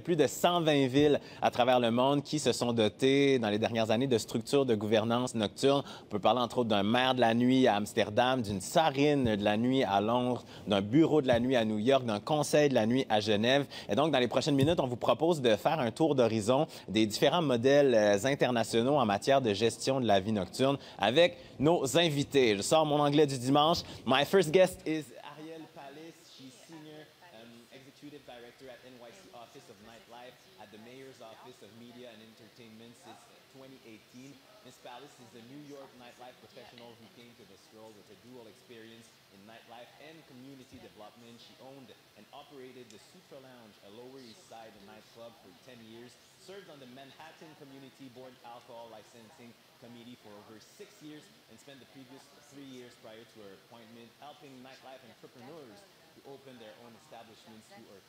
plus de 120 villes à travers le monde qui se sont dotées dans les dernières années de structures de gouvernance nocturne. On peut parler entre autres d'un maire de la nuit à Amsterdam, d'une tsarine de la nuit à Londres, d'un bureau de la nuit à New York, d'un conseil de la nuit à Genève. Et donc, dans les prochaines minutes, on vous propose de faire un tour d'horizon des différents modèles internationaux en matière de gestion de la vie nocturne avec nos invités. Je sors mon anglais du dimanche. My first guest is Ariel Pallis. She's Senior Executive Director at NYC Office of Nightlife at the Mayor's Office of Media and Entertainment since 2018. Ms. Pallis is a New York nightlife professional who came to the Stroll with a dual experience in nightlife and community development. She owned and operated the Sutra Lounge, a Lower East Side nightclub, for 10 years, served on the Manhattan Community Board Alcohol Licensing Committee for over 6 years, and spent the previous 3 years prior to her appointment helping nightlife entrepreneurs to open their own establishments through her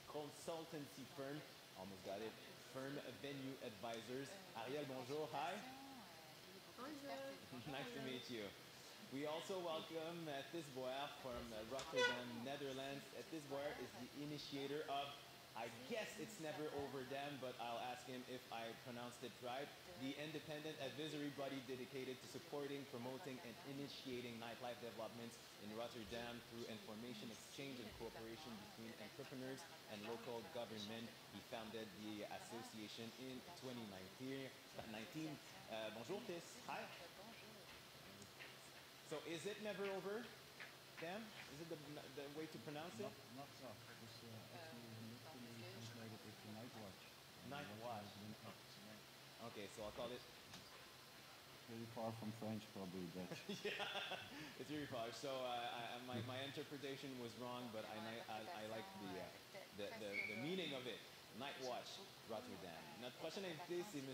consultancy firm, almost got it, firm Venue Advisors. Ariel, bonjour, hi. Bonjour. Nice to meet you. We also welcome Thys Boer from Rotterdam, Netherlands. Thys Boer is the initiator of, I guess it's Never Over Dam, but I'll ask him if I pronounced it right, the independent advisory body dedicated to supporting, promoting, and initiating nightlife developments in Rotterdam through information exchange and cooperation between entrepreneurs and local government. He founded the association in 2019. Bonjour, Thys. Hi. So is it Never Over Dam? Is it the way to pronounce it? Not so. It's actually translated to Night Watch. Night Watch. Okay, so I'll call it... Very far from French, probably Dutch. Yeah, it's very far. So my interpretation was wrong, but I like the meaning of it. Night Watch, Rotterdam. Notre prochain invité, c'est M.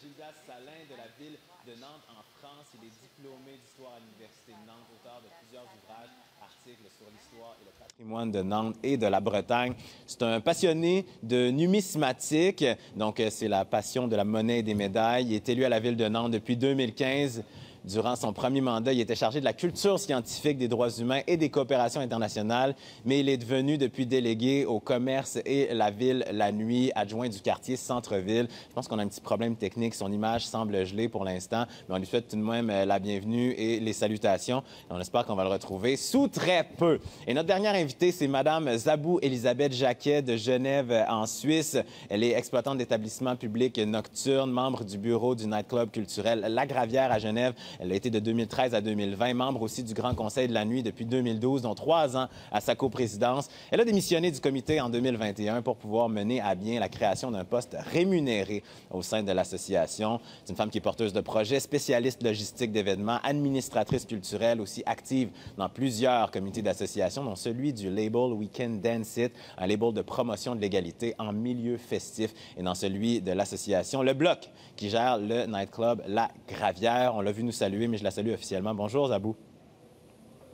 Gildas Salin de la ville de Nantes, en France. Il est diplômé d'histoire à l'Université de Nantes, auteur de plusieurs ouvrages, articles sur l'histoire et le patrimoine de Nantes et de la Bretagne. C'est un passionné de numismatique, donc c'est la passion de la monnaie et des médailles. Il est élu à la ville de Nantes depuis 2015. Durant son premier mandat, il était chargé de la culture scientifique, des droits humains et des coopérations internationales, mais il est devenu depuis délégué au commerce et la ville la nuit, adjoint du quartier centre-ville. Je pense qu'on a un petit problème technique. Son image semble gelée pour l'instant, mais on lui souhaite tout de même la bienvenue et les salutations. Et on espère qu'on va le retrouver sous très peu. Et notre dernière invitée, c'est Mme Zabou Elisabeth Jacquet de Genève, en Suisse. Elle est exploitante d'établissements publics nocturnes, membre du bureau du nightclub culturel La Gravière à Genève. Elle a été de 2013 à 2020, membre aussi du Grand Conseil de la nuit depuis 2012, dont 3 ans à sa coprésidence. Elle a démissionné du comité en 2021 pour pouvoir mener à bien la création d'un poste rémunéré au sein de l'association. C'est une femme qui est porteuse de projets, spécialiste logistique d'événements, administratrice culturelle, aussi active dans plusieurs comités d'association, dont celui du label Weekend Dance It, un label de promotion de l'égalité en milieu festif, et dans celui de l'association Le Bloc, qui gère le nightclub La Gravière. On l'a vu nous saluer, mais je la salue officiellement. Bonjour, Zabou.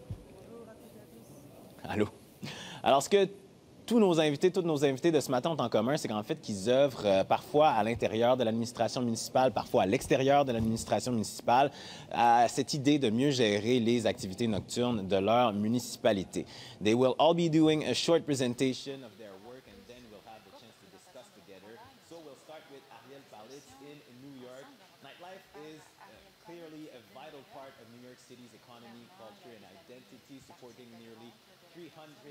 Bonjour à toutes et à tous. Allô. Alors, ce que tous nos invités de ce matin ont en commun, c'est qu'en fait, qu'ils œuvrent parfois à l'intérieur de l'administration municipale, parfois à l'extérieur de l'administration municipale, à cette idée de mieux gérer les activités nocturnes de leur municipalité. They will all be doing a short presentation of their work, and then we'll have the chance to discuss together. So we'll start with Ariel Pallis in New York. Nightlife is clearly a vital part of New York City's economy, culture, and identity, supporting nearly 300,000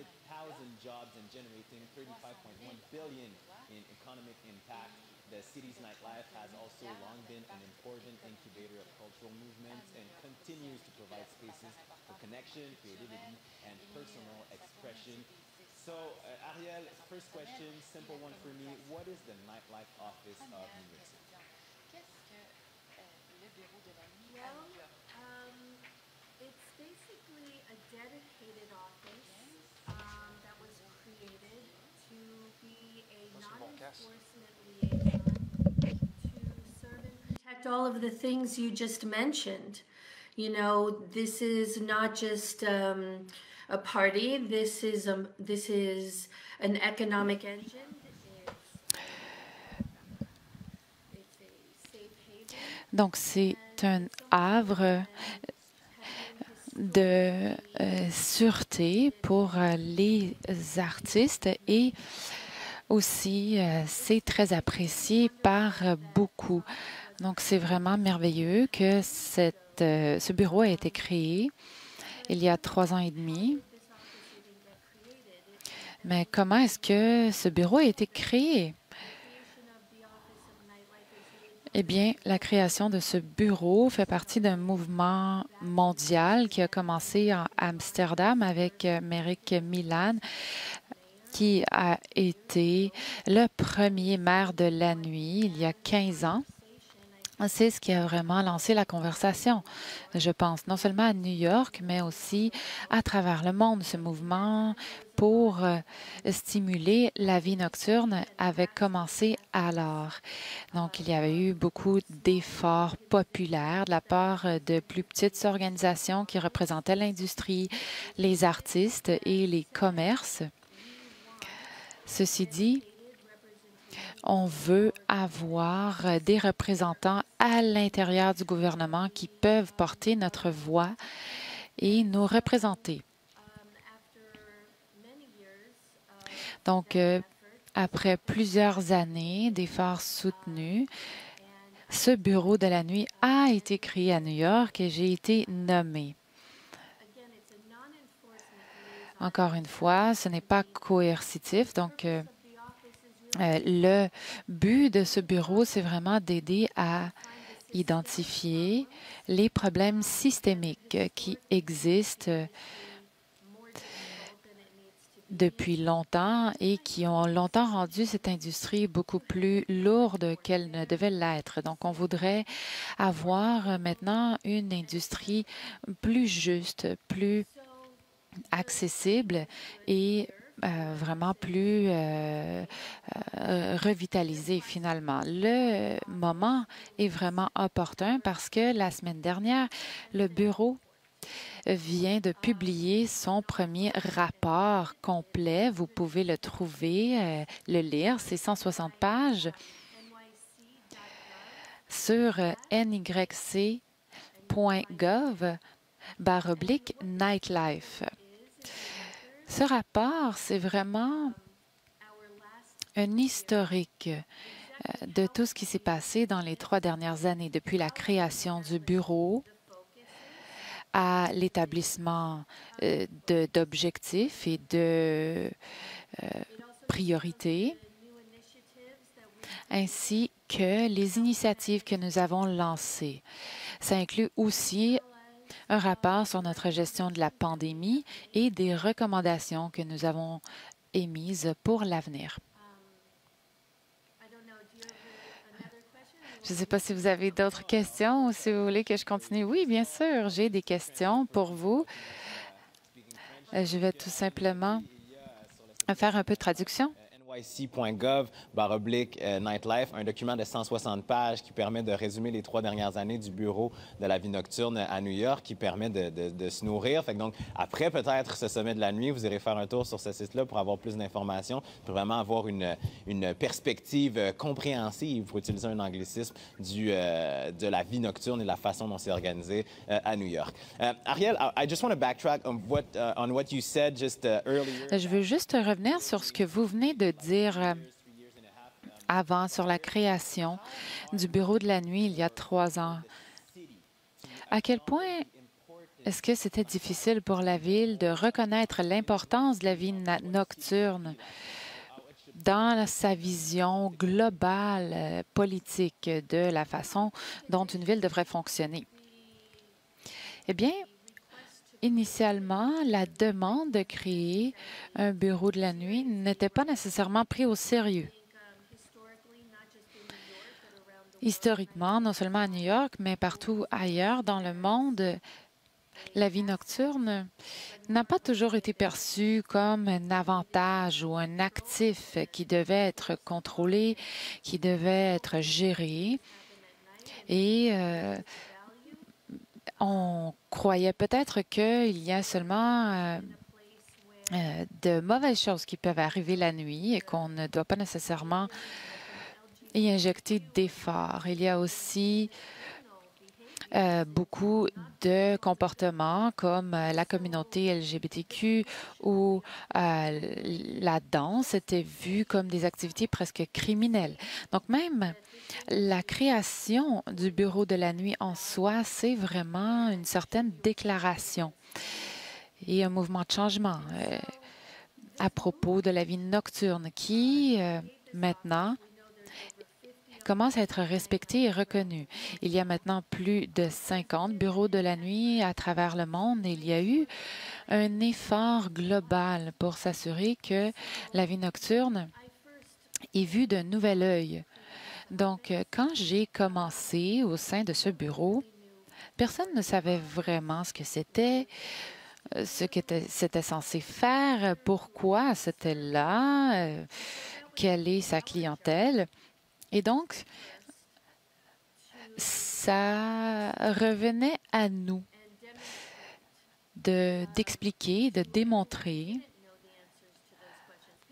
jobs and generating $35.1 billion in economic impact. The city's nightlife has also long been an important incubator of cultural movements and continues to provide spaces for connection, creativity, and personal expression. So, Ariel, first question, simple one for me. What is the Nightlife Office of New York City? It's basically a dedicated office that was created to be a non-enforcement liaison to serve and protect all of the things you just mentioned. You know, this is not just a party. This is an economic engine. It's a safe haven. Donc, c'est un havre de sûreté pour les artistes et aussi, c'est très apprécié par beaucoup. Donc, c'est vraiment merveilleux que ce bureau a été créé il y a 3 ans et demi. Mais comment est-ce que ce bureau a été créé? Eh bien, la création de ce bureau fait partie d'un mouvement mondial qui a commencé en Amsterdam avec Merrick Milan, qui a été le premier maire de la nuit il y a 15 ans. C'est ce qui a vraiment lancé la conversation, je pense, non seulement à New York, mais aussi à travers le monde. Ce mouvement pour stimuler la vie nocturne avait commencé alors. Donc, il y avait eu beaucoup d'efforts populaires de la part de plus petites organisations qui représentaient l'industrie, les artistes et les commerces. Ceci dit, on veut avoir des représentants à l'intérieur du gouvernement qui peuvent porter notre voix et nous représenter. Donc, après plusieurs années d'efforts soutenus, ce bureau de la nuit a été créé à New York et j'ai été nommée. Encore une fois, ce n'est pas coercitif, donc le but de ce bureau, c'est vraiment d'aider à identifier les problèmes systémiques qui existent depuis longtemps et qui ont longtemps rendu cette industrie beaucoup plus lourde qu'elle ne devait l'être. Donc, on voudrait avoir maintenant une industrie plus juste, plus accessible et vraiment plus revitalisé finalement. Le moment est vraiment opportun parce que la semaine dernière, le bureau vient de publier son premier rapport complet. Vous pouvez le trouver, le lire. C'est 160 pages sur nyc.gov/nightlife. Ce rapport, c'est vraiment un historique de tout ce qui s'est passé dans les 3 dernières années, depuis la création du bureau à l'établissement d'objectifs et de priorités, ainsi que les initiatives que nous avons lancées. Ça inclut aussi un rapport sur notre gestion de la pandémie et des recommandations que nous avons émises pour l'avenir. Je ne sais pas si vous avez d'autres questions ou si vous voulez que je continue. Oui, bien sûr, j'ai des questions pour vous. Je vais tout simplement faire un peu de traduction. nyc.gov/nightlife, un document de 160 pages qui permet de résumer les 3 dernières années du bureau de la vie nocturne à New York, qui permet de se nourrir. Fait que donc, après peut-être ce sommet de la nuit, vous irez faire un tour sur ce site-là pour avoir plus d'informations, pour vraiment avoir une perspective compréhensive, pour utiliser un anglicisme, de la vie nocturne et de la façon dont c'est organisé à New York. Ariel, I just want to backtrack on what you said just earlier. Je veux juste revenir sur ce que vous venez de dire avant sur la création du bureau de la nuit il y a 3 ans. À quel point est-ce que c'était difficile pour la Ville de reconnaître l'importance de la vie nocturne dans sa vision globale politique de la façon dont une ville devrait fonctionner? Eh bien, initialement, la demande de créer un bureau de la nuit n'était pas nécessairement prise au sérieux. Historiquement, non seulement à New York, mais partout ailleurs dans le monde, la vie nocturne n'a pas toujours été perçue comme un avantage ou un actif qui devait être contrôlé, qui devait être géré. Et on croyait peut-être qu'il y a seulement de mauvaises choses qui peuvent arriver la nuit et qu'on ne doit pas nécessairement y injecter d'efforts. Il y a aussi beaucoup de comportements comme la communauté LGBTQ ou la danse étaient vus comme des activités presque criminelles. Donc même la création du bureau de la nuit en soi, c'est vraiment une certaine déclaration et un mouvement de changement à propos de la vie nocturne qui, maintenant, commence à être respecté et reconnu. Il y a maintenant plus de 50 bureaux de la nuit à travers le monde et il y a eu un effort global pour s'assurer que la vie nocturne est vue d'un nouvel œil. Donc, quand j'ai commencé au sein de ce bureau, personne ne savait vraiment ce que c'était, ce que c'était censé faire, pourquoi c'était là, quelle est sa clientèle. Et donc, ça revenait à nous d'expliquer, de démontrer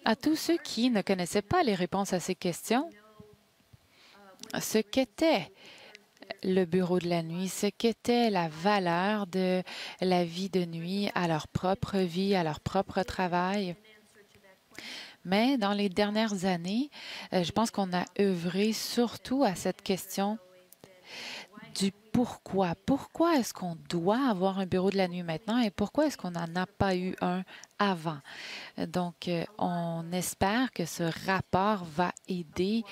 à tous ceux qui ne connaissaient pas les réponses à ces questions ce qu'était le bureau de la nuit, ce qu'était la valeur de la vie de nuit à leur propre vie, à leur propre travail. Mais dans les dernières années, je pense qu'on a œuvré surtout à cette question du pourquoi. Pourquoi est-ce qu'on doit avoir un bureau de la nuit maintenant et pourquoi est-ce qu'on n'en a pas eu un avant? Donc, on espère que ce rapport va aider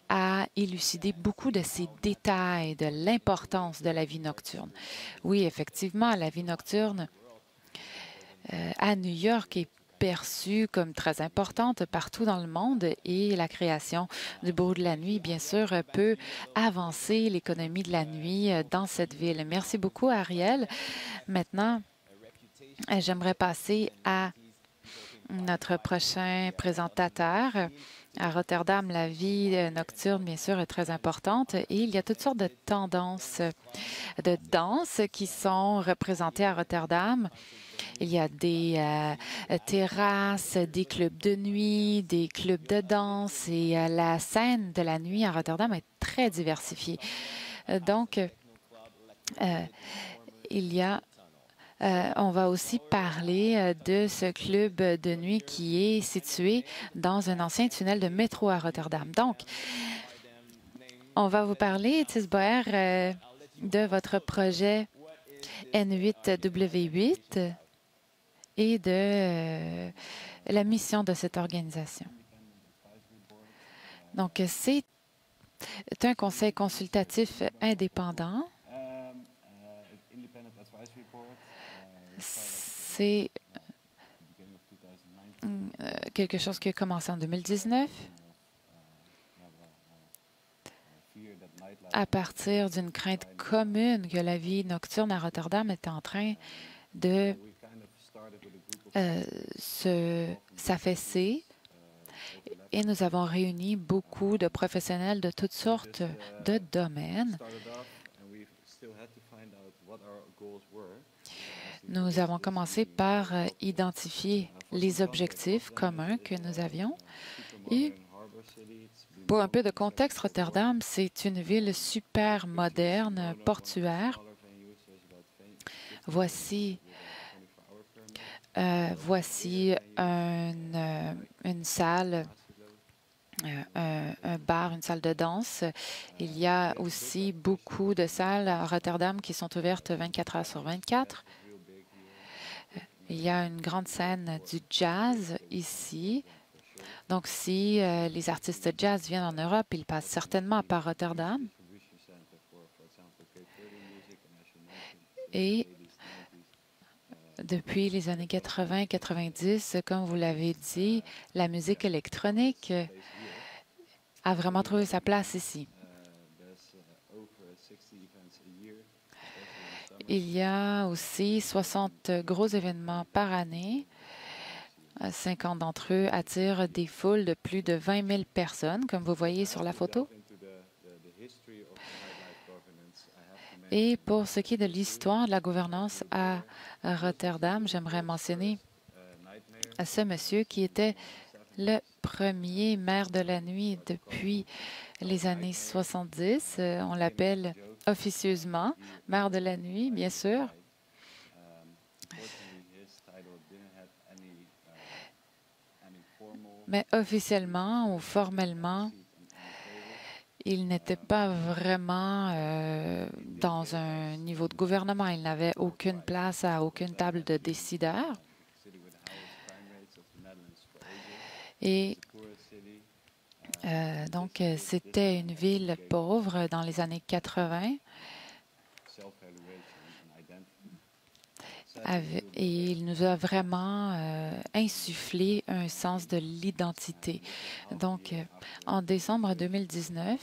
à élucider beaucoup de ces détails, de l'importance de la vie nocturne. Oui, effectivement, la vie nocturne à New York est perçue comme très importante partout dans le monde et la création du bureau de la nuit, bien sûr, peut avancer l'économie de la nuit dans cette ville. Merci beaucoup, Ariel. Maintenant, j'aimerais passer à notre prochain présentateur. À Rotterdam, la vie nocturne, bien sûr, est très importante et il y a toutes sortes de tendances de danse qui sont représentées à Rotterdam. Il y a des terrasses, des clubs de nuit, des clubs de danse et la scène de la nuit à Rotterdam est très diversifiée. Donc, on va aussi parler de ce club de nuit qui est situé dans un ancien tunnel de métro à Rotterdam. Donc, on va vous parler, Thys Boer, de votre projet N8W8 et de la mission de cette organisation. Donc, c'est un conseil consultatif indépendant. C'est quelque chose qui a commencé en 2019 à partir d'une crainte commune que la vie nocturne à Rotterdam était en train de s'affaisser. Et nous avons réuni beaucoup de professionnels de toutes sortes de domaines. Nous avons commencé par identifier les objectifs communs que nous avions. Et pour un peu de contexte, Rotterdam, c'est une ville super moderne, portuaire. Voici une salle, un bar, une salle de danse. Il y a aussi beaucoup de salles à Rotterdam qui sont ouvertes 24 heures sur 24. Il y a une grande scène du jazz ici. Donc, si les artistes de jazz viennent en Europe, ils passent certainement par Rotterdam. Et depuis les années 80-90, comme vous l'avez dit, la musique électronique a vraiment trouvé sa place ici. Il y a aussi 60 gros événements par année. 50 d'entre eux attirent des foules de plus de 20 000 personnes, comme vous voyez sur la photo. Et pour ce qui est de l'histoire de la gouvernance à Rotterdam, j'aimerais mentionner ce monsieur qui était le premier maire de la nuit depuis les années 70. On l'appelle officieusement, maire de la nuit, bien sûr. Mais officiellement ou formellement, il n'était pas vraiment dans un niveau de gouvernement. Il n'avait aucune place à aucune table de décideurs. Et donc, c'était une ville pauvre dans les années 80. Et il nous a vraiment insufflé un sens de l'identité. Donc, en décembre 2019,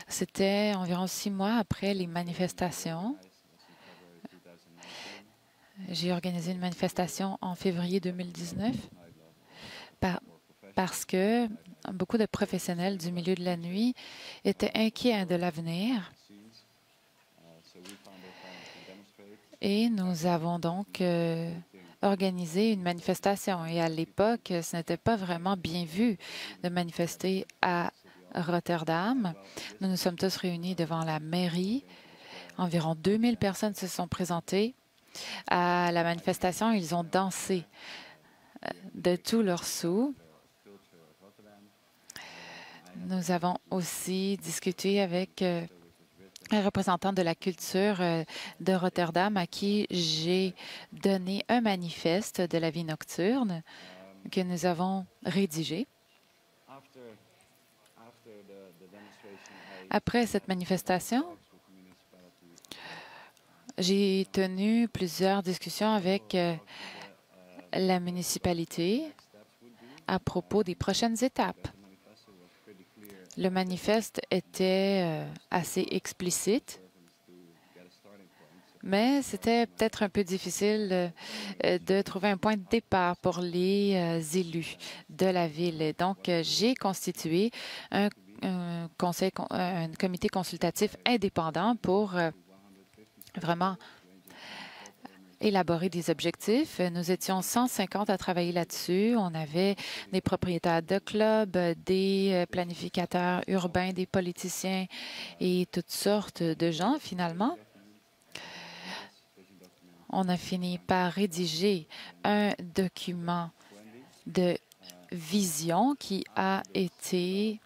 c'était environ 6 mois après les manifestations. J'ai organisé une manifestation en février 2019 parce que beaucoup de professionnels du milieu de la nuit étaient inquiets de l'avenir. Et nous avons donc organisé une manifestation. Et à l'époque, ce n'était pas vraiment bien vu de manifester à Rotterdam. Nous nous sommes tous réunis devant la mairie. Environ 2000 personnes se sont présentées à la manifestation. Ils ont dansé de tous leurs sous. Nous avons aussi discuté avec un représentant de la culture de Rotterdam à qui j'ai donné un manifeste de la vie nocturne que nous avons rédigé. Après cette manifestation, j'ai tenu plusieurs discussions avec la municipalité à propos des prochaines étapes. Le manifeste était assez explicite, mais c'était peut-être un peu difficile de trouver un point de départ pour les élus de la ville. Et donc, j'ai constitué un comité consultatif indépendant pour vraiment élaborer des objectifs. Nous étions 150 à travailler là-dessus. On avait des propriétaires de clubs, des planificateurs urbains, des politiciens et toutes sortes de gens, finalement. On a fini par rédiger un document de vision qui a été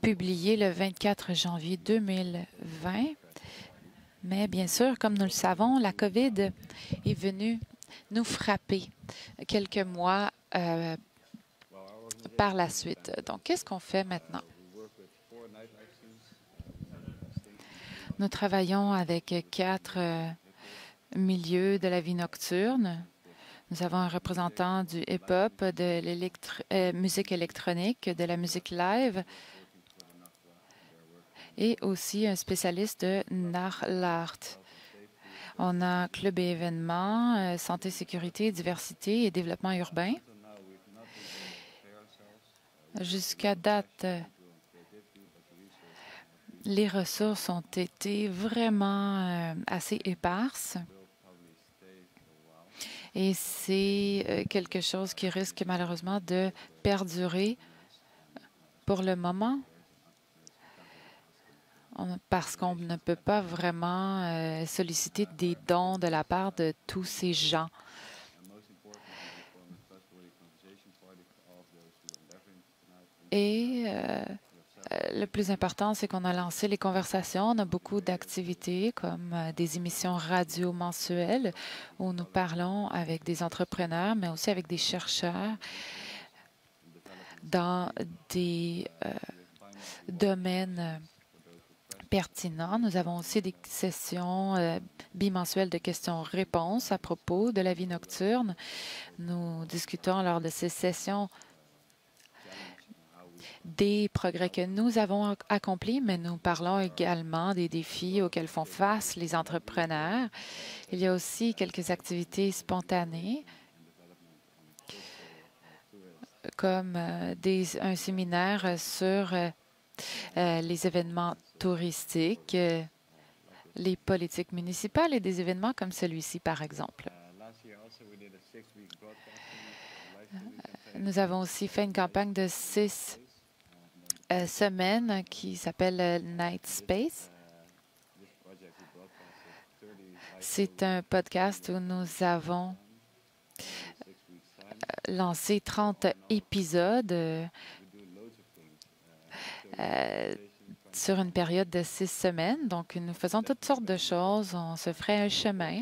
publié le 24 janvier 2020. Mais bien sûr, comme nous le savons, la COVID est venue nous frapper quelques mois par la suite. Donc, qu'est-ce qu'on fait maintenant? Nous travaillons avec 4 milieux de la vie nocturne. Nous avons un représentant du hip-hop, de musique électronique, de la musique live, et aussi un spécialiste de Nachtlaart. On a club et événements, santé, sécurité, diversité et développement urbain. Jusqu'à date, les ressources ont été vraiment assez éparses. Et c'est quelque chose qui risque malheureusement de perdurer pour le moment, parce qu'on ne peut pas vraiment solliciter des dons de la part de tous ces gens. Et le plus important, c'est qu'on a lancé les conversations. On a beaucoup d'activités comme des émissions radio mensuelles où nous parlons avec des entrepreneurs, mais aussi avec des chercheurs dans des domaines pertinents. Nous avons aussi des sessions bimensuelles de questions-réponses à propos de la vie nocturne. Nous discutons lors de ces sessions des progrès que nous avons accomplis, mais nous parlons également des défis auxquels font face les entrepreneurs. Il y a aussi quelques activités spontanées, comme un séminaire sur les événements touristiques, les politiques municipales et des événements comme celui-ci, par exemple. Nous avons aussi fait une campagne de 6 semaine qui s'appelle Night Space. C'est un podcast où nous avons lancé 30 épisodes sur une période de 6 semaines. Donc, nous faisons toutes sortes de choses. On se ferait un chemin.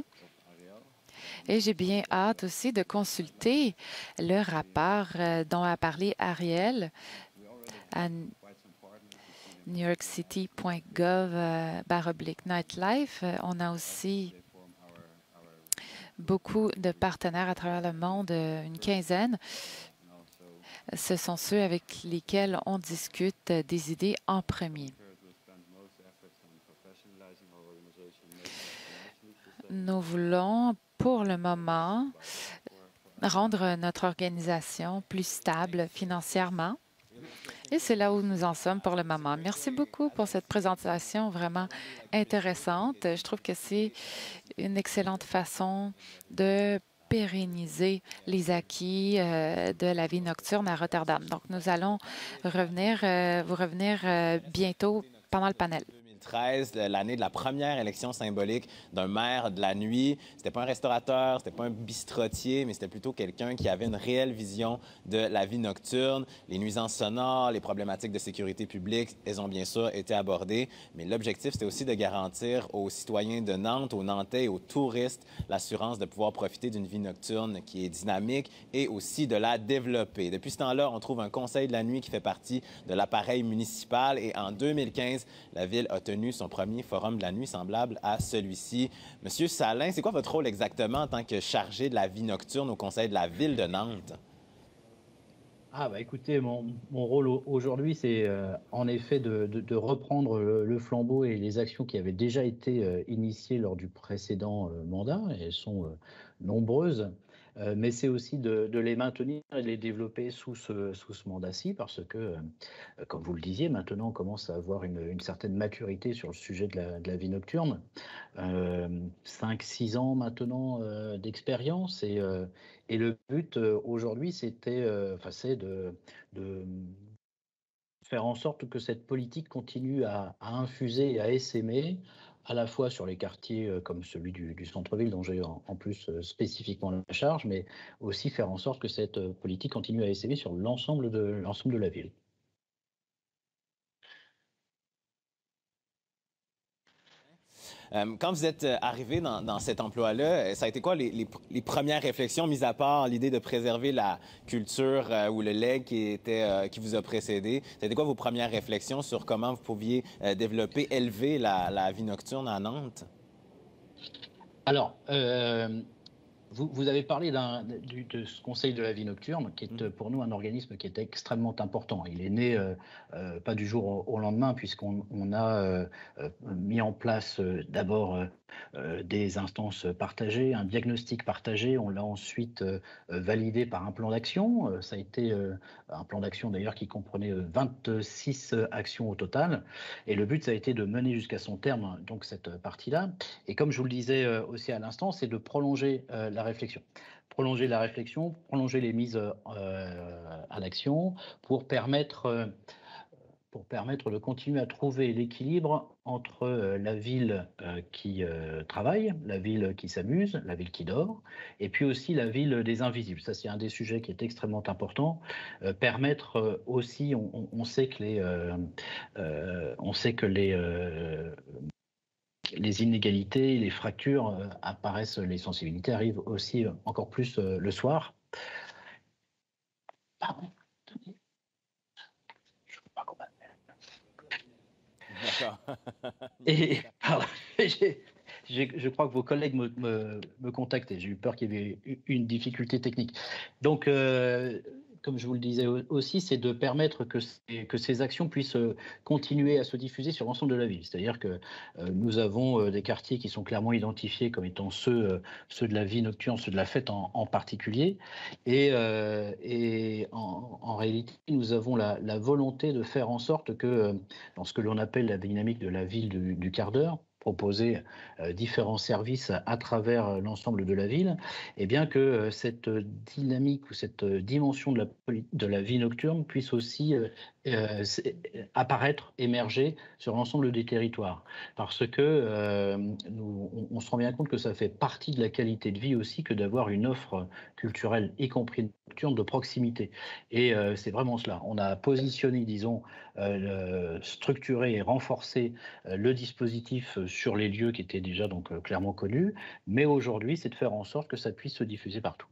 Et j'ai bien hâte aussi de consulter le rapport dont a parlé Ariel à newyorkcity.gov/nightlife. On a aussi beaucoup de partenaires à travers le monde, une quinzaine. Ce sont ceux avec lesquels on discute des idées en premier. Nous voulons, pour le moment, rendre notre organisation plus stable financièrement. Et c'est là où nous en sommes pour le moment. Merci beaucoup pour cette présentation vraiment intéressante. Je trouve que c'est une excellente façon de pérenniser les acquis de la vie nocturne à Rotterdam. Donc, nous allons vous revenir bientôt pendant le panel. 2013, l'année de la première élection symbolique d'un maire de la nuit. C'était pas un restaurateur, c'était pas un bistrotier, mais c'était plutôt quelqu'un qui avait une réelle vision de la vie nocturne. Les nuisances sonores, les problématiques de sécurité publique, elles ont bien sûr été abordées, mais l'objectif, c'était aussi de garantir aux citoyens de Nantes, aux Nantais et aux touristes l'assurance de pouvoir profiter d'une vie nocturne qui est dynamique et aussi de la développer. Depuis ce temps-là, on trouve un conseil de la nuit qui fait partie de l'appareil municipal et en 2015, la ville a tenu son premier forum de la nuit semblable à celui-ci. Monsieur Salin, c'est quoi votre rôle exactement en tant que chargé de la vie nocturne au conseil de la ville de Nantes? Écoutez, mon rôle aujourd'hui, c'est en effet de reprendre le flambeau et les actions qui avaient déjà été initiées lors du précédent mandat, et elles sont nombreuses, mais c'est aussi de les maintenir et de les développer sous ce mandat-ci, parce que, comme vous le disiez, maintenant on commence à avoir une certaine maturité sur le sujet de la vie nocturne. 5-6 ans maintenant d'expérience, et le but aujourd'hui, c'est de faire en sorte que cette politique continue à infuser et à essaimer, à la fois sur les quartiers comme celui du centre-ville, dont j'ai en plus spécifiquement la charge, mais aussi faire en sorte que cette politique continue à essaimer sur l'ensemble de la ville. Quand vous êtes arrivé dans cet emploi-là, ça a été quoi les premières réflexions, mis à part l'idée de préserver la culture ou le legs qui vous a précédé? Ça a été quoi vos premières réflexions sur comment vous pouviez développer, élever la vie nocturne à Nantes? Alors, vous avez parlé de ce Conseil de la vie nocturne, qui est pour nous un organisme qui est extrêmement important. Il est né pas du jour au lendemain, puisqu'on a mis en place d'abord des instances partagées, un diagnostic partagé. On l'a ensuite validé par un plan d'action. Ça a été un plan d'action d'ailleurs qui comprenait 26 actions au total. Et le but, ça a été de mener jusqu'à son terme donc cette partie-là. Et comme je vous le disais aussi à l'instant, c'est de prolonger la réflexion. Prolonger la réflexion, prolonger les mises à l'action pour permettre de continuer à trouver l'équilibre entre la ville qui travaille, la ville qui s'amuse, la ville qui dort, et puis aussi la ville des invisibles. Ça, c'est un des sujets qui est extrêmement important. Permettre aussi, on sait que les inégalités, les fractures apparaissent, les sensibilités arrivent aussi encore plus le soir. Pardon. D'accord. Et je crois que vos collègues me contactent et j'ai eu peur qu'il y avait une difficulté technique. Donc, comme je vous le disais aussi, c'est de permettre que ces actions puissent continuer à se diffuser sur l'ensemble de la ville. C'est-à-dire que nous avons des quartiers qui sont clairement identifiés comme étant ceux de la vie nocturne, ceux de la fête en particulier. Et en réalité, nous avons la volonté de faire en sorte que, dans ce que l'on appelle la dynamique de la ville du quart d'heure, proposer différents services à travers l'ensemble de la ville, et bien que cette dynamique ou cette dimension de la vie nocturne puisse aussi apparaître, émerger sur l'ensemble des territoires. Parce que on se rend bien compte que ça fait partie de la qualité de vie aussi que d'avoir une offre culturelle, y compris nocturne, de proximité. Et c'est vraiment cela. On a positionné, disons, structuré et renforcé le dispositif sur les lieux qui étaient déjà donc clairement connus. Mais aujourd'hui, c'est de faire en sorte que ça puisse se diffuser partout.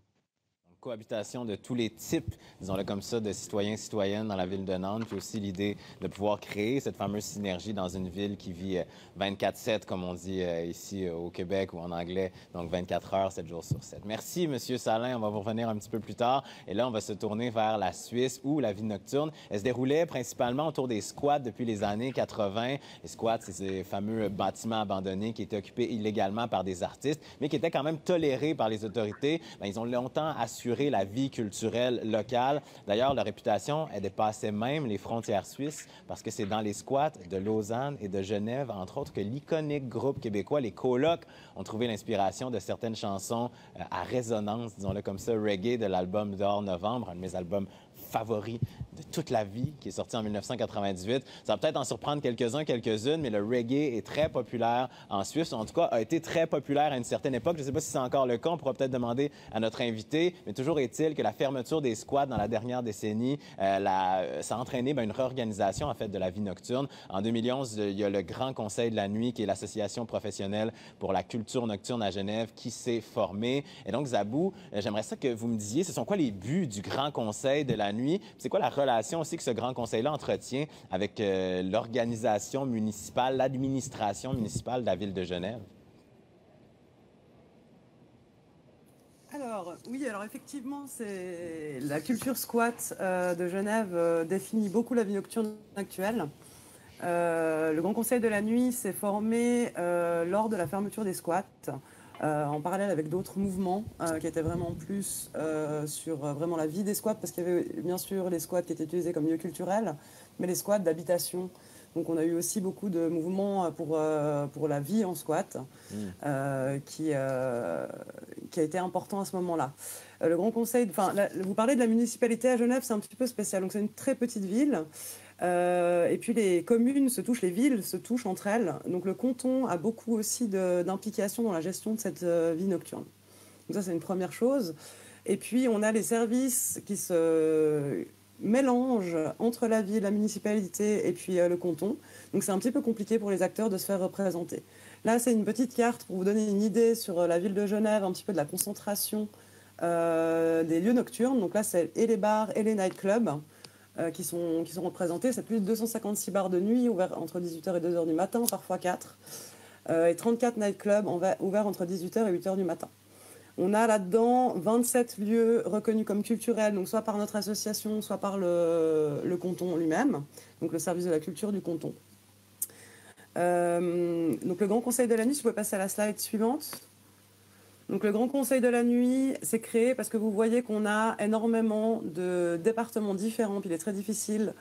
Cohabitation de tous les types, disons-le comme ça, de citoyens, citoyennes dans la ville de Nantes, puis aussi l'idée de pouvoir créer cette fameuse synergie dans une ville qui vit 24/7, comme on dit ici au Québec ou en anglais, donc 24 heures, 7 jours sur 7. Merci, M. Salin. On va vous revenir un petit peu plus tard. Et là, on va se tourner vers la Suisse où la vie nocturne, elle se déroulait principalement autour des squats depuis les années 80. Les squats, c'est ces fameux bâtiments abandonnés qui étaient occupés illégalement par des artistes, mais qui étaient quand même tolérés par les autorités. Bien, ils ont longtemps assuré la vie culturelle locale. D'ailleurs, leur réputation, elle dépassait même les frontières suisses parce que c'est dans les squats de Lausanne et de Genève, entre autres, que l'iconique groupe québécois, les Colocs, ont trouvé l'inspiration de certaines chansons à résonance, disons-le comme ça, reggae de l'album Dehors Novembre, un de mes albums favoris de toute la vie, qui est sorti en 1998. Ça va peut-être en surprendre quelques-uns, quelques-unes, mais le reggae est très populaire en Suisse. En tout cas, a été très populaire à une certaine époque. Je ne sais pas si c'est encore le cas. On pourra peut-être demander à notre invité. Mais toujours est-il que la fermeture des squats dans la dernière décennie, ça a entraîné une réorganisation, en fait, de la vie nocturne. En 2011, il y a le Grand Conseil de la nuit, qui est l'association professionnelle pour la culture nocturne à Genève, qui s'est formée. Et donc, Zabou, j'aimerais ça que vous me disiez, ce sont quoi les buts du Grand Conseil de la nuit? C'est quoi la relation aussi que ce Grand Conseil-là entretient avec l'organisation municipale, l'administration municipale de la ville de Genève? Alors, oui, alors effectivement, c'est la culture squat de Genève définit beaucoup la vie nocturne actuelle. Le Grand Conseil de la nuit s'est formé lors de la fermeture des squats, en parallèle avec d'autres mouvements qui étaient vraiment plus sur vraiment la vie des squats, parce qu'il y avait bien sûr les squats qui étaient utilisés comme lieu culturel, mais les squats d'habitation. Donc on a eu aussi beaucoup de mouvements pour la vie en squat, qui a été important à ce moment-là. Le Grand Conseil, vous parlez de la municipalité à Genève, c'est un petit peu spécial. Donc c'est une très petite ville. Et puis les communes se touchent, les villes se touchent entre elles. Donc le canton a beaucoup aussi d'implication dans la gestion de cette vie nocturne. Donc ça, c'est une première chose. Et puis on a les services qui se mélangent entre la ville, la municipalité et puis le canton. Donc c'est un petit peu compliqué pour les acteurs de se faire représenter. Là, c'est une petite carte pour vous donner une idée sur la ville de Genève, un petit peu de la concentration des lieux nocturnes. Donc là, c'est et les bars et les nightclubs qui sont représentés. C'est plus de 256 bars de nuit ouverts entre 18h et 2h du matin, parfois 4. Et 34 nightclubs ouverts entre 18h et 8h du matin. On a là-dedans 27 lieux reconnus comme culturels, donc soit par notre association, soit par le canton lui-même, donc le service de la culture du canton. Donc le Grand Conseil de la nuit, si vous pouvez passer à la slide suivante. Donc le Grand Conseil de la nuit s'est créé parce que vous voyez qu'on a énormément de départements différents, puis il est très difficile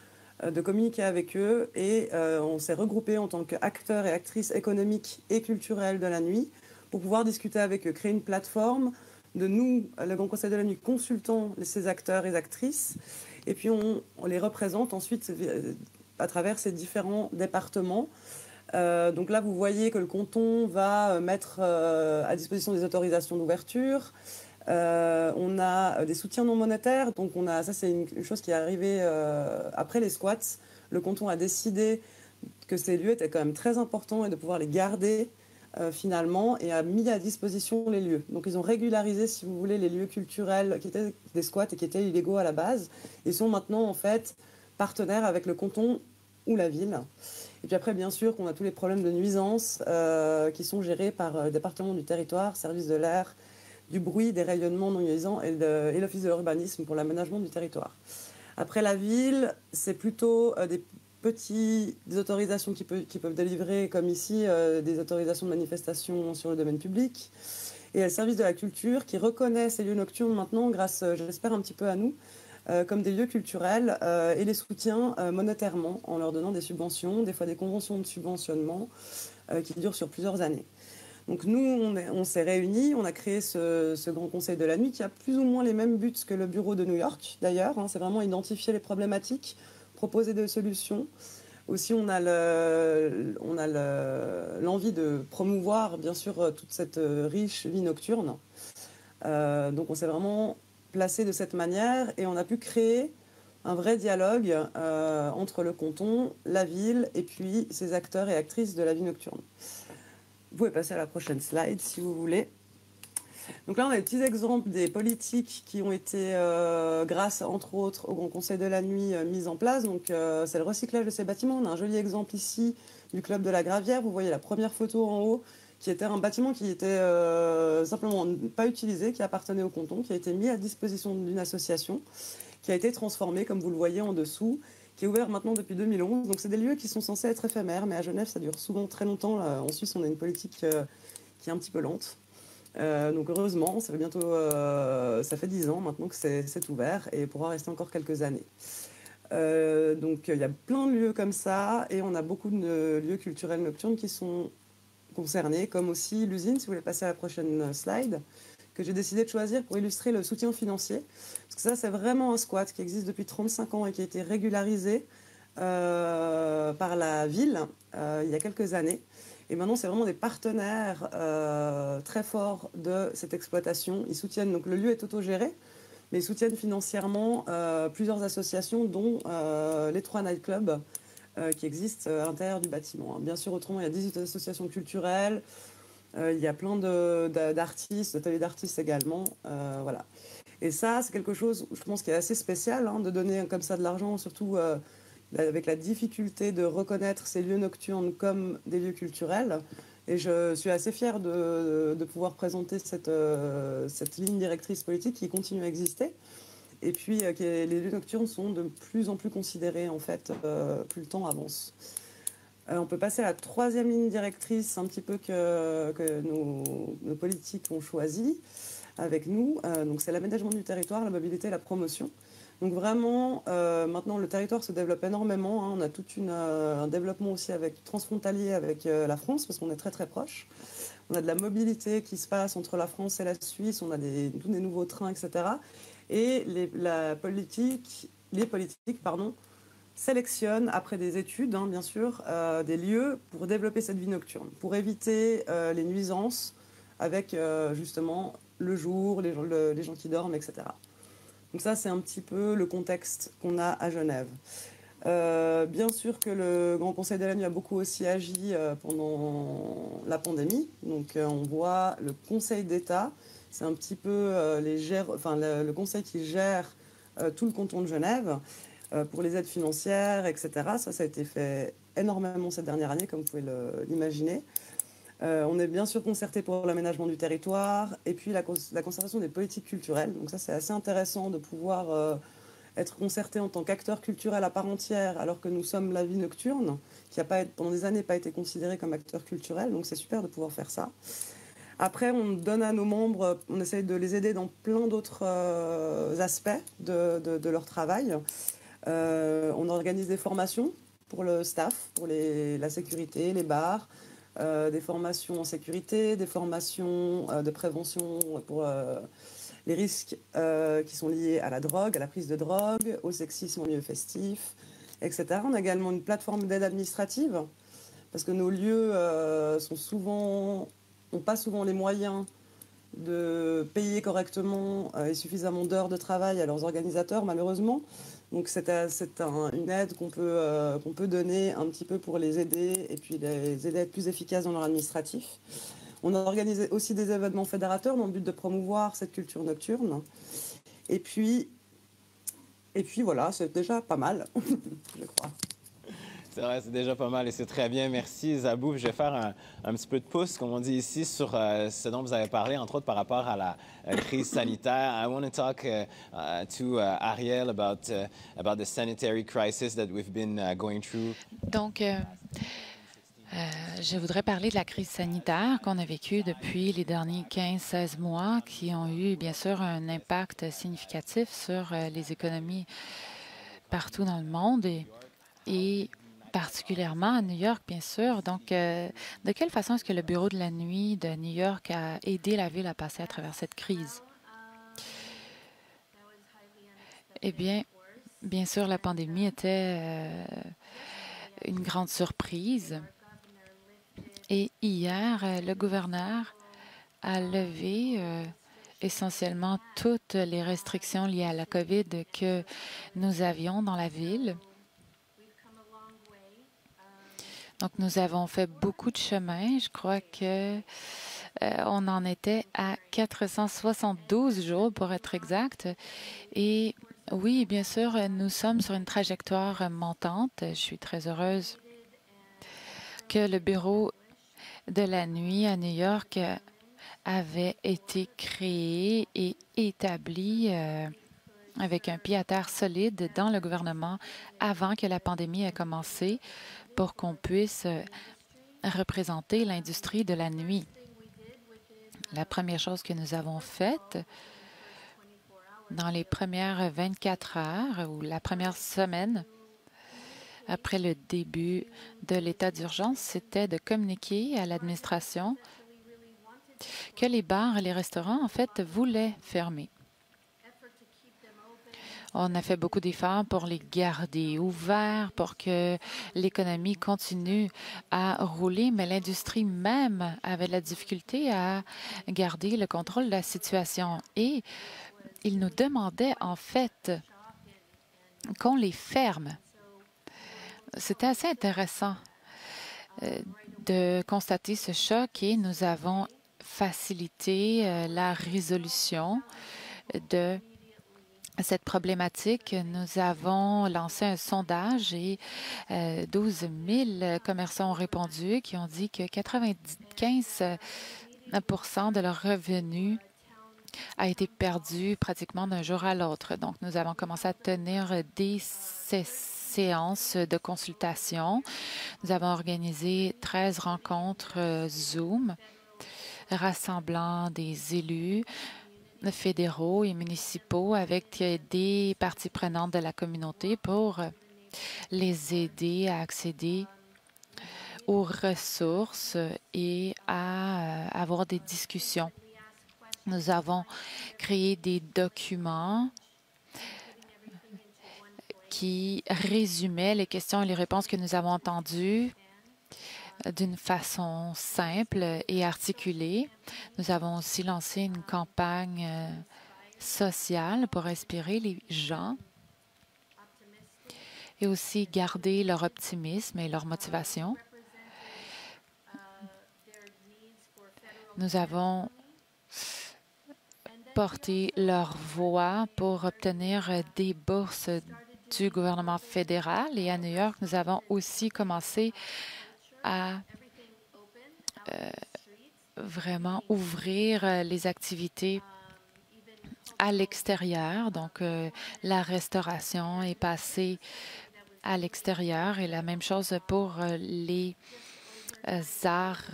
de communiquer avec eux, et on s'est regroupé en tant qu'acteurs et actrices économiques et culturelles de la nuit pour pouvoir discuter avec eux, créer une plateforme de nous, le Grand Conseil de la nuit, consultant ces acteurs et actrices, et puis on les représente ensuite à travers ces différents départements. Donc là, vous voyez que le canton va mettre à disposition des autorisations d'ouverture. On a des soutiens non monétaires. Donc ça, c'est une chose qui est arrivée après les squats. Le canton a décidé que ces lieux étaient quand même très importants et de pouvoir les garder finalement, et a mis à disposition les lieux. Donc ils ont régularisé, si vous voulez, les lieux culturels qui étaient des squats et qui étaient illégaux à la base. Ils sont maintenant en fait partenaires avec le canton ou la ville. Et puis après, bien sûr, qu'on a tous les problèmes de nuisance qui sont gérés par le département du territoire, service de l'air, du bruit, des rayonnements non ionisants et l'office de l'urbanisme pour l'aménagement du territoire. Après la ville, c'est plutôt des autorisations qui peuvent délivrer, comme ici, des autorisations de manifestation sur le domaine public. Et le service de la culture qui reconnaît ces lieux nocturnes maintenant, grâce, j'espère, un petit peu à nous, comme des lieux culturels, et les soutient monétairement en leur donnant des subventions, des fois des conventions de subventionnement qui durent sur plusieurs années. Donc nous, on s'est réunis, on a créé ce Grand Conseil de la nuit qui a plus ou moins les mêmes buts que le bureau de New York, d'ailleurs. C'est vraiment identifier les problématiques, proposer des solutions. Aussi, on a l'envie de promouvoir, bien sûr, toute cette riche vie nocturne. Donc, on s'est vraiment placé de cette manière et on a pu créer un vrai dialogue entre le canton, la ville et puis ces acteurs et actrices de la vie nocturne. Vous pouvez passer à la prochaine slide si vous voulez. Donc là, on a des petits exemples des politiques qui ont été, grâce entre autres au Grand Conseil de la Nuit, mises en place. Donc c'est le recyclage de ces bâtiments. On a un joli exemple ici du Club de la Gravière. Vous voyez la première photo en haut, qui était un bâtiment qui était simplement pas utilisé, qui appartenait au canton, qui a été mis à disposition d'une association, qui a été transformé, comme vous le voyez en dessous, qui est ouvert maintenant depuis 2011. Donc c'est des lieux qui sont censés être éphémères, mais à Genève, ça dure souvent très longtemps. En Suisse, on a une politique qui est un petit peu lente. Donc heureusement, ça fait bientôt, ça fait 10 ans maintenant que c'est ouvert et pourra rester encore quelques années. Donc il y a plein de lieux comme ça et on a beaucoup de lieux culturels nocturnes qui sont concernés, comme aussi l'usine, si vous voulez passer à la prochaine slide, que j'ai décidé de choisir pour illustrer le soutien financier. Parce que ça, c'est vraiment un squat qui existe depuis 35 ans et qui a été régularisé par la ville il y a quelques années. Et maintenant, c'est vraiment des partenaires très forts de cette exploitation. Ils soutiennent, donc le lieu est autogéré, mais ils soutiennent financièrement plusieurs associations, dont les 3 nightclubs qui existent à l'intérieur du bâtiment. Bien sûr, autrement, il y a 18 associations culturelles, il y a plein d'artistes, d'ateliers d'artistes également. Voilà. Et ça, c'est quelque chose, je pense, qui est assez spécial, de donner comme ça de l'argent, surtout avec la difficulté de reconnaître ces lieux nocturnes comme des lieux culturels. Et je suis assez fière de pouvoir présenter cette ligne directrice politique qui continue à exister. Et puis, les lieux nocturnes sont de plus en plus considérés, en fait, plus le temps avance. On peut passer à la 3e ligne directrice, un petit peu que nos politiques ont choisi avec nous. Donc, c'est l'aménagement du territoire, la mobilité et la promotion. Donc vraiment, maintenant, le territoire se développe énormément. On a tout un développement aussi transfrontalier avec la France, parce qu'on est très très proche. On a de la mobilité qui se passe entre la France et la Suisse. On a tous des nouveaux trains, etc. Et les politiques sélectionnent, après des études, bien sûr, des lieux pour développer cette vie nocturne, pour éviter les nuisances avec justement le jour, les gens qui dorment, etc. Donc ça, c'est un petit peu le contexte qu'on a à Genève. Bien sûr que le Grand Conseil de la Nuit a beaucoup aussi agi pendant la pandémie. Donc on voit le Conseil d'État, c'est un petit peu le conseil qui gère tout le canton de Genève pour les aides financières, etc. Ça a été fait énormément cette dernière année, comme vous pouvez l'imaginer. On est bien sûr concerté pour l'aménagement du territoire et puis la concertation des politiques culturelles. Donc ça, c'est assez intéressant de pouvoir être concerté en tant qu'acteur culturel à part entière, alors que nous sommes la vie nocturne, qui n'a pas pendant des années pas été considérée comme acteur culturel. Donc c'est super de pouvoir faire ça. Après, on donne à nos membres, on essaye de les aider dans plein d'autres aspects de leur travail. On organise des formations pour le staff, pour la sécurité, les bars, des formations en sécurité, des formations de prévention pour les risques qui sont liés à la drogue, à la prise de drogue, au sexisme en milieu festif, etc. On a également une plateforme d'aide administrative, parce que nos lieux n'ont pas souvent les moyens de payer correctement et suffisamment d'heures de travail à leurs organisateurs, malheureusement. Donc c'est une aide qu'on peut donner un petit peu pour les aider et puis les aider à être plus efficaces dans leur administratif. On a organisé aussi des événements fédérateurs dans le but de promouvoir cette culture nocturne. Et puis voilà, c'est déjà pas mal, je crois. C'est vrai, c'est déjà pas mal et c'est très bien. Merci, Zabou. Je vais faire un petit peu de pouce, comme on dit ici, sur ce dont vous avez parlé, entre autres par rapport à la crise sanitaire. I want to talk to Ariel about the sanitary crisis that we've been going through. Donc, je voudrais parler de la crise sanitaire qu'on a vécue depuis les derniers 15-16 mois, qui ont eu, bien sûr, un impact significatif sur les économies partout dans le monde et particulièrement à New York, bien sûr. Donc, de quelle façon est-ce que le Bureau de la nuit de New York a aidé la ville à passer à travers cette crise? Eh bien, bien sûr, la pandémie était une grande surprise. Et hier, le gouverneur a levé essentiellement toutes les restrictions liées à la COVID que nous avions dans la ville. Donc, nous avons fait beaucoup de chemin. Je crois que on en était à 472 jours pour être exact. Et oui, bien sûr, nous sommes sur une trajectoire montante. Je suis très heureuse que le bureau de la nuit à New York avait été créé et établi avec un pied à terre solide dans le gouvernement avant que la pandémie ait commencé pour qu'on puisse représenter l'industrie de la nuit. La première chose que nous avons faite dans les premières 24 heures ou la première semaine après le début de l'état d'urgence, c'était de communiquer à l'administration que les bars et les restaurants, en fait, voulaient fermer. On a fait beaucoup d'efforts pour les garder ouverts, pour que l'économie continue à rouler, mais l'industrie même avait de la difficulté à garder le contrôle de la situation. Et ils nous demandaient, en fait, qu'on les ferme. C'était assez intéressant de constater ce choc et nous avons facilité la résolution de cette problématique. Nous avons lancé un sondage et 12 000 commerçants ont répondu qui ont dit que 95 % de leurs revenus a été perdu pratiquement d'un jour à l'autre. Donc, nous avons commencé à tenir des séances de consultation. Nous avons organisé 13 rencontres Zoom rassemblant des élus fédéraux et municipaux avec des parties prenantes de la communauté pour les aider à accéder aux ressources et à avoir des discussions. Nous avons créé des documents qui résumaient les questions et les réponses que nous avons entendues d'une façon simple et articulée. Nous avons aussi lancé une campagne sociale pour inspirer les gens et aussi garder leur optimisme et leur motivation. Nous avons porté leur voix pour obtenir des bourses du gouvernement fédéral. Et à New York, nous avons aussi commencé à vraiment ouvrir les activités à l'extérieur. Donc, la restauration est passée à l'extérieur et la même chose pour les arts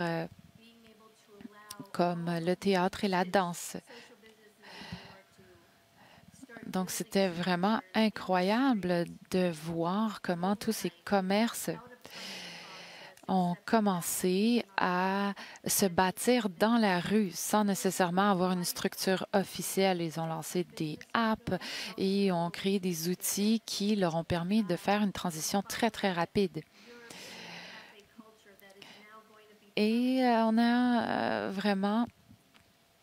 comme le théâtre et la danse. Donc, c'était vraiment incroyable de voir comment tous ces commerces ont commencé à se bâtir dans la rue sans nécessairement avoir une structure officielle. Ils ont lancé des apps et ont créé des outils qui leur ont permis de faire une transition très, très rapide. Et on a vraiment,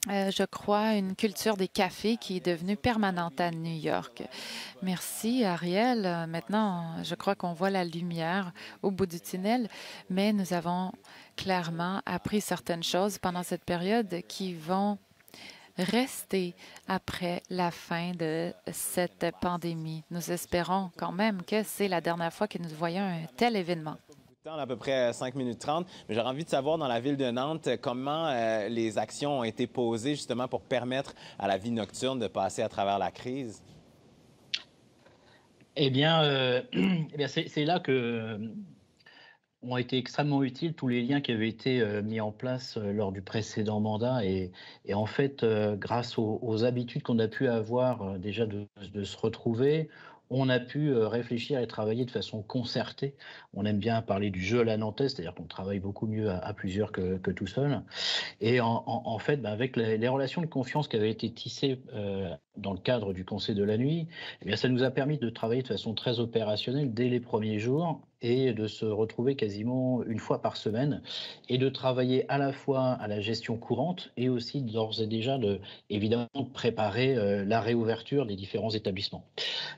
je crois, une culture des cafés qui est devenue permanente à New York. Merci, Ariel. Maintenant, je crois qu'on voit la lumière au bout du tunnel, mais nous avons clairement appris certaines choses pendant cette période qui vont rester après la fin de cette pandémie. Nous espérons quand même que c'est la dernière fois que nous voyons un tel événement. À peu près 5 minutes 30. Mais j'aurais envie de savoir, dans la ville de Nantes, comment les actions ont été posées justement pour permettre à la vie nocturne de passer à travers la crise? Eh bien, c'est là que ont été extrêmement utiles tous les liens qui avaient été mis en place lors du précédent mandat. Et en fait, grâce aux habitudes qu'on a pu avoir déjà de se retrouver, on a pu réfléchir et travailler de façon concertée. On aime bien parler du jeu à la nantaise, c'est-à-dire qu'on travaille beaucoup mieux à plusieurs que tout seul. Et en fait, avec les relations de confiance qui avaient été tissées dans le cadre du Conseil de la nuit, eh bien, ça nous a permis de travailler de façon très opérationnelle dès les premiers jours et de se retrouver quasiment une fois par semaine et de travailler à la fois à la gestion courante et aussi d'ores et déjà évidemment de préparer la réouverture des différents établissements.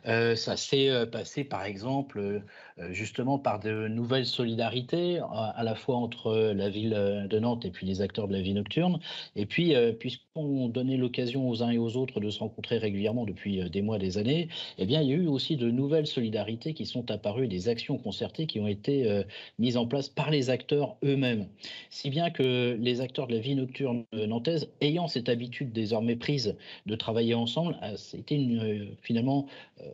Ça s'est passé par exemple justement par de nouvelles solidarités à la fois entre la ville de Nantes et puis les acteurs de la vie nocturne. Et puis, puisqu'on donnait l'occasion aux uns et aux autres de se rencontrer régulièrement depuis des mois, des années, eh bien, il y a eu aussi de nouvelles solidarités qui sont apparues, des actions concertées qui ont été mises en place par les acteurs eux-mêmes. Si bien que les acteurs de la vie nocturne nantaise, ayant cette habitude désormais prise de travailler ensemble, c'était finalement,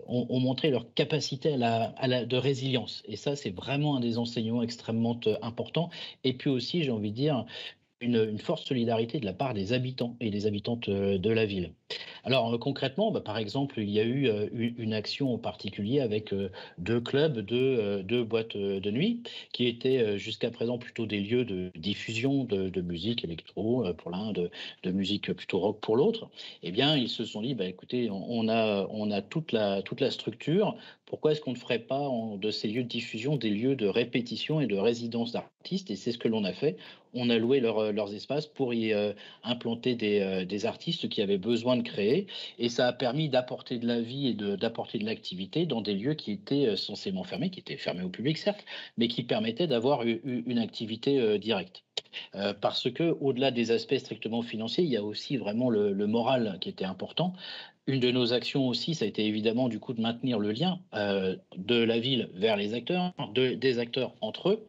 ont montré leur capacité de résilience. Et ça, c'est vraiment un des enseignements extrêmement importants. Et puis aussi, j'ai envie de dire, une forte solidarité de la part des habitants et des habitantes de la ville. Alors concrètement, par exemple, il y a eu une action en particulier avec deux clubs, deux boîtes de nuit, qui étaient jusqu'à présent plutôt des lieux de diffusion de musique électro pour l'un, de musique plutôt rock pour l'autre. Eh bien, ils se sont dit, écoutez, on a toute la structure. Pourquoi est-ce qu'on ne ferait pas de ces lieux de diffusion des lieux de répétition et de résidence d'artistes? Et c'est ce que l'on a fait. On a loué leurs espaces pour y implanter des artistes qui avaient besoin de créer. Et ça a permis d'apporter de la vie et d'apporter de l'activité dans des lieux qui étaient censément fermés, qui étaient fermés au public certes, mais qui permettaient d'avoir une activité directe. Parce que, au-delà des aspects strictement financiers, il y a aussi vraiment le moral qui était important. Une de nos actions aussi, ça a été évidemment du coup de maintenir le lien de la ville vers les acteurs, des acteurs entre eux.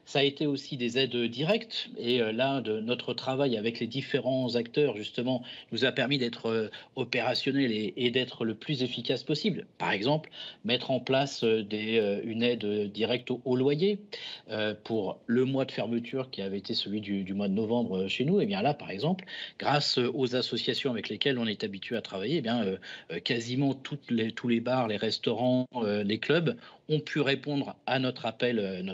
Ça a été aussi des aides directes et là, notre travail avec les différents acteurs justement nous a permis d'être opérationnels et d'être le plus efficace possible. Par exemple, mettre en place une aide directe au loyer pour le mois de fermeture qui avait été celui du mois de novembre chez nous. Et bien là, par exemple, grâce aux associations avec lesquelles on est habitué à travailler, eh bien quasiment tous les bars, les restaurants, les clubs ont pu répondre à notre appel,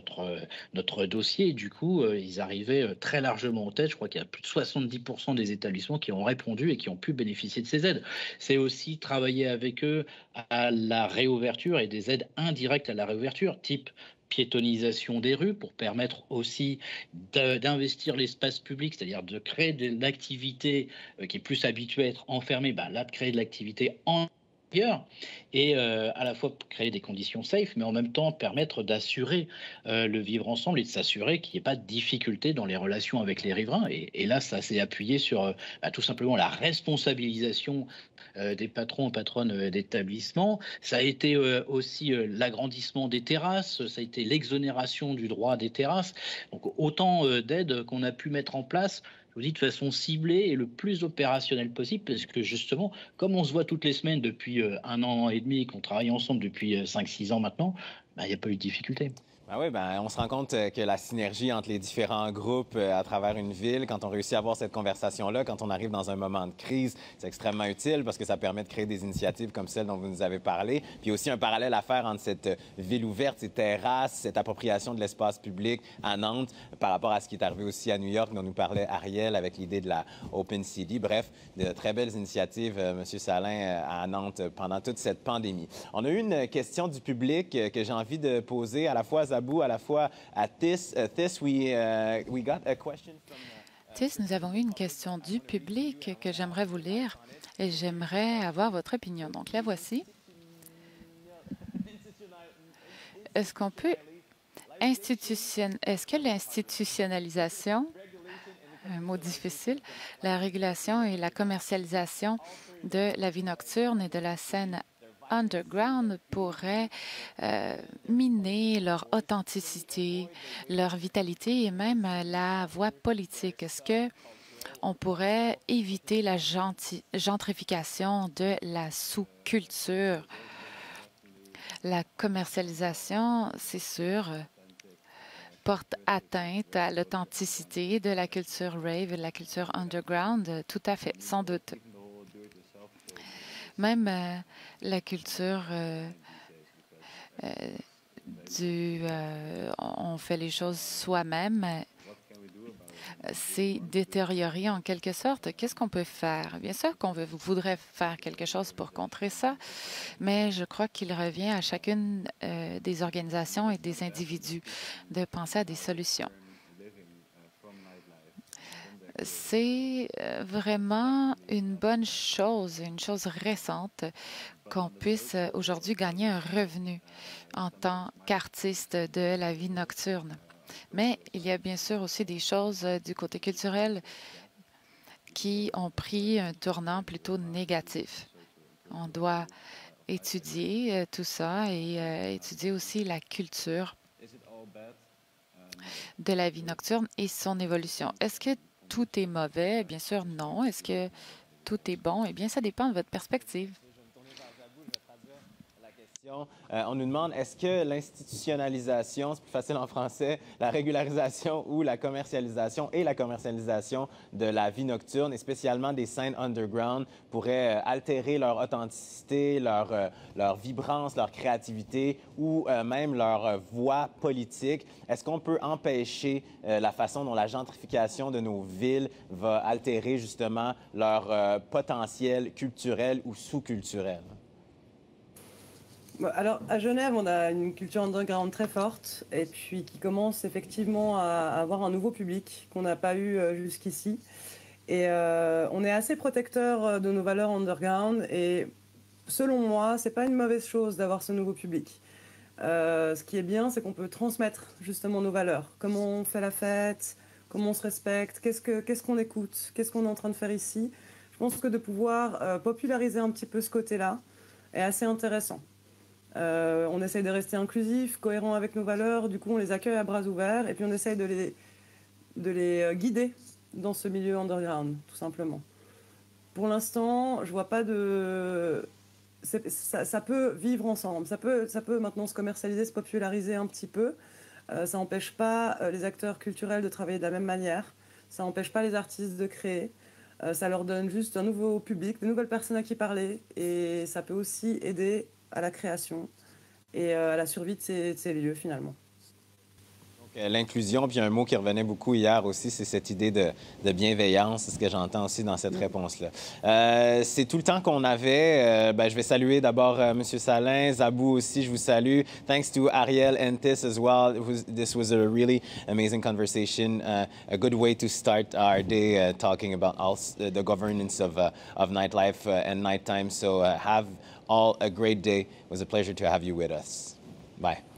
notre dossier. Et du coup, ils arrivaient très largement en tête. Je crois qu'il y a plus de 70% des établissements qui ont répondu et qui ont pu bénéficier de ces aides. C'est aussi travailler avec eux à la réouverture et des aides indirectes à la réouverture, type piétonisation des rues pour permettre aussi d'investir l'espace public, c'est-à-dire de créer de l'activité qui est plus habituée à être enfermée, là de créer de l'activité en et à la fois créer des conditions safe, mais en même temps permettre d'assurer le vivre ensemble et de s'assurer qu'il n'y ait pas de difficultés dans les relations avec les riverains. Et là, ça s'est appuyé sur tout simplement la responsabilisation des patrons et patronnes d'établissements. Ça a été aussi l'agrandissement des terrasses, ça a été l'exonération du droit des terrasses. Donc autant d'aides qu'on a pu mettre en place, je vous dis, de façon ciblée et le plus opérationnelle possible, parce que justement, comme on se voit toutes les semaines depuis 1 an et demi, qu'on travaille ensemble depuis 5-6 ans maintenant, il n'y a pas eu de difficulté. Oui, on se rend compte que la synergie entre les différents groupes à travers une ville, quand on réussit à avoir cette conversation-là, quand on arrive dans un moment de crise, c'est extrêmement utile parce que ça permet de créer des initiatives comme celle dont vous nous avez parlé. Puis aussi un parallèle à faire entre cette ville ouverte, ces terrasses, cette appropriation de l'espace public à Nantes par rapport à ce qui est arrivé aussi à New York, dont nous parlait Ariel avec l'idée de la Open City. Bref, de très belles initiatives, M. Salin, à Nantes pendant toute cette pandémie. On a eu une question du public que j'ai envie de poser à la fois à à la fois à Tis. We got a question from... Tis, nous avons eu une question du public que j'aimerais vous lire et j'aimerais avoir votre opinion. Donc, la voici. Est-ce qu'on peut... Est-ce que l'institutionnalisation, un mot difficile, la régulation et la commercialisation de la vie nocturne et de la scène underground pourrait miner leur authenticité, leur vitalité et même la voie politique? Est-ce qu'on pourrait éviter la gentrification de la sous-culture? La commercialisation, c'est sûr, porte atteinte à l'authenticité de la culture rave et de la culture underground, tout à fait, sans doute. Même la culture on fait les choses soi-même. s'est détérioré en quelque sorte. Qu'est-ce qu'on peut faire? Bien sûr qu'on voudrait faire quelque chose pour contrer ça, mais je crois qu'il revient à chacune des organisations et des individus de penser à des solutions. C'est vraiment une bonne chose, une chose récente qu'on puisse aujourd'hui gagner un revenu en tant qu'artiste de la vie nocturne. Mais il y a bien sûr aussi des choses du côté culturel qui ont pris un tournant plutôt négatif. On doit étudier tout ça et étudier aussi la culture de la vie nocturne et son évolution. Est-ce que tout est mauvais? Bien sûr, non. Est-ce que tout est bon? Eh bien, ça dépend de votre perspective. On nous demande, est-ce que l'institutionnalisation, c'est plus facile en français, la régularisation ou la commercialisation de la vie nocturne, et spécialement des scènes underground, pourrait altérer leur authenticité, leur vibrance, leur créativité ou même leur voix politique? Est-ce qu'on peut empêcher la façon dont la gentrification de nos villes va altérer justement leur potentiel culturel ou sous-culturel? Alors, à Genève, on a une culture underground très forte et puis qui commence effectivement à avoir un nouveau public qu'on n'a pas eu jusqu'ici. Et on est assez protecteur de nos valeurs underground et selon moi, c'est pas une mauvaise chose d'avoir ce nouveau public. Ce qui est bien, c'est qu'on peut transmettre justement nos valeurs. Comment on fait la fête, comment on se respecte, qu'est-ce qu'on écoute, qu'est-ce qu'on est en train de faire ici. Je pense que de pouvoir populariser un petit peu ce côté-là est assez intéressant. On essaye de rester inclusif, cohérent avec nos valeurs. Du coup, on les accueille à bras ouverts et puis on essaye de les guider dans ce milieu underground, tout simplement. Pour l'instant, je vois pas de... Ça peut vivre ensemble. Ça peut maintenant se commercialiser, se populariser un petit peu. Ça n'empêche pas les acteurs culturels de travailler de la même manière. Ça n'empêche pas les artistes de créer. Ça leur donne juste un nouveau public, de nouvelles personnes à qui parler. Et ça peut aussi aider à la création et à la survie de ces lieux, finalement. L'inclusion, puis un mot qui revenait beaucoup hier aussi, c'est cette idée de bienveillance, c'est ce que j'entends aussi dans cette réponse-là. C'est tout le temps qu'on avait. Je vais saluer d'abord M. Salin, Zabou aussi, je vous salue. Thanks to Ariel Entis as well. This was a really amazing conversation, a good way to start our day talking about the governance of nightlife and nighttime. So have all a great day. It was a pleasure to have you with us. Bye.